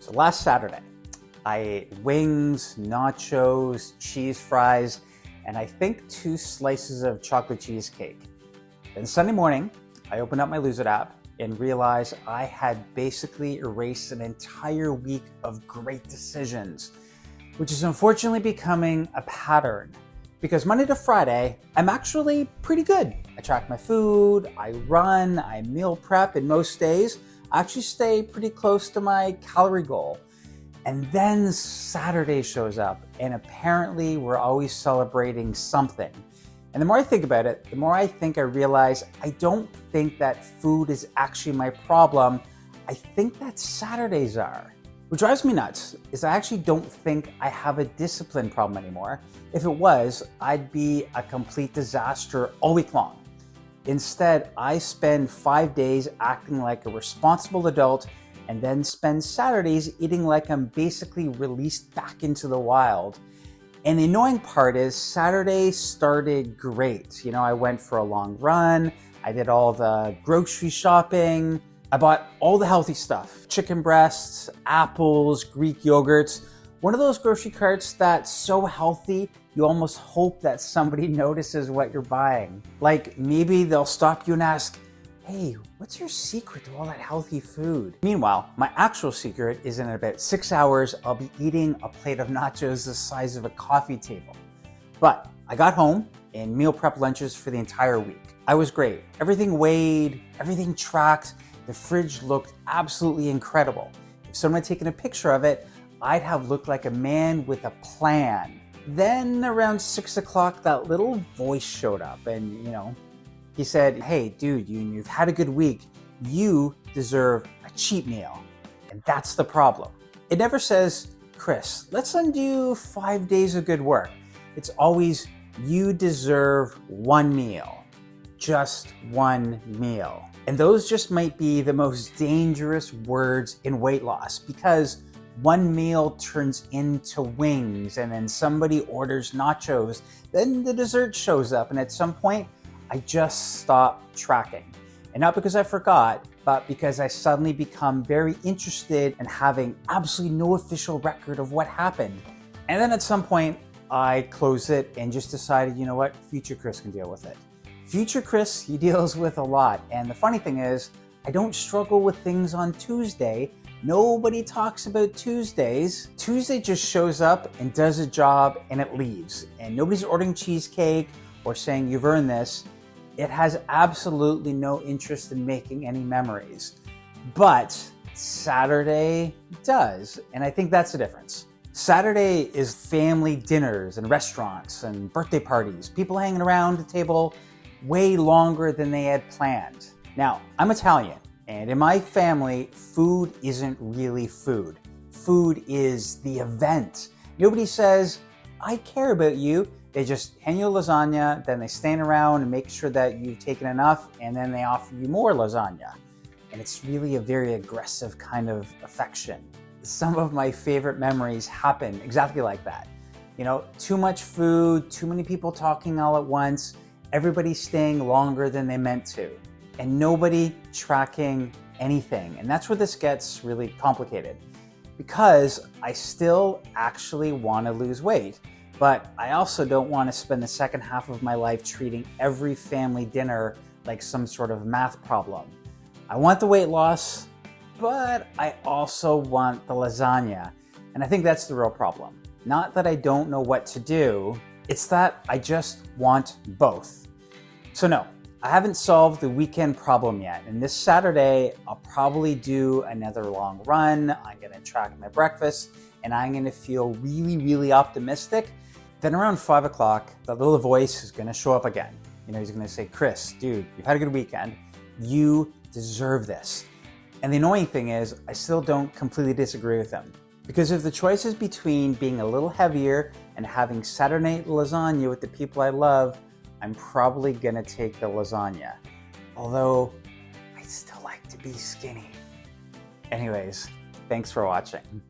So last Saturday, I ate wings, nachos, cheese fries, and I think 2 slices of chocolate cheesecake. Then Sunday morning, I opened up my Lose It app and realized I had basically erased an entire week of great decisions, which is unfortunately becoming a pattern. Because Monday to Friday, I'm actually pretty good. I track my food, I run, I meal prep, and most days, I actually stay pretty close to my calorie goal. And then Saturday shows up, and apparently we're always celebrating something. And the more I think about it, the more I realize I don't think that food is actually my problem. I think that Saturdays are. What drives me nuts is I actually don't think I have a discipline problem anymore. If it was, I'd be a complete disaster all week long. Instead, I spend 5 days acting like a responsible adult and then spend Saturdays eating like I'm basically released back into the wild. And the annoying part is Saturday started great. I went for a long run, I did all the grocery shopping, I bought all the healthy stuff, chicken breasts, apples, Greek yogurts, one of those grocery carts that's so healthy, you almost hope that somebody notices what you're buying. Like maybe they'll stop you and ask, hey, what's your secret to all that healthy food? Meanwhile, my actual secret is in about 6 hours, I'll be eating a plate of nachos the size of a coffee table. But I got home and meal prep lunches for the entire week. I was great. Everything weighed, everything tracked. The fridge looked absolutely incredible. If someone had taken a picture of it, I'd have looked like a man with a plan. Then around 6 o'clock, that little voice showed up and, he said, hey, dude, you've had a good week. You deserve a cheat meal. And that's the problem. It never says, Chris, let's undo 5 days of good work. It's always, you deserve one meal. Just one meal. And those just might be the most dangerous words in weight loss because one meal turns into wings and then somebody orders nachos, then the dessert shows up and at some point I just stop tracking. And not because I forgot, but because I suddenly become very interested in having absolutely no official record of what happened. And then at some point I close it and just decided, you know what, future Chris can deal with it. Future Chris, he deals with a lot. And the funny thing is, I don't struggle with things on Tuesday. Nobody talks about Tuesdays. Tuesday just shows up and does a job and it leaves. And nobody's ordering cheesecake or saying you've earned this. It has absolutely no interest in making any memories. But Saturday does. And I think that's the difference. Saturday is family dinners and restaurants and birthday parties, people hanging around the table way longer than they had planned. Now, I'm Italian. And in my family, food isn't really food. Food is the event. Nobody says, I care about you. They just hand you lasagna, then they stand around and make sure that you've taken enough, and then they offer you more lasagna. And it's really a very aggressive kind of affection. Some of my favorite memories happen exactly like that. Too much food, too many people talking all at once, everybody staying longer than they meant to. And nobody tracking anything. And that's where this gets really complicated because I still actually want to lose weight, but I also don't want to spend the second half of my life treating every family dinner like some sort of math problem. I want the weight loss, but I also want the lasagna. And I think that's the real problem. Not that I don't know what to do, it's that I just want both. So no, I haven't solved the weekend problem yet, and this Saturday, I'll probably do another long run, I'm gonna track my breakfast, and I'm gonna feel really, really optimistic. Then around 5 o'clock, that little voice is gonna show up again. He's gonna say, Chris, dude, you've had a good weekend, you deserve this. And the annoying thing is, I still don't completely disagree with him. Because if the choice is between being a little heavier and having Saturday night lasagna with the people I love, I'm probably gonna take the lasagna. Although, I still like to be skinny. Anyways, thanks for watching.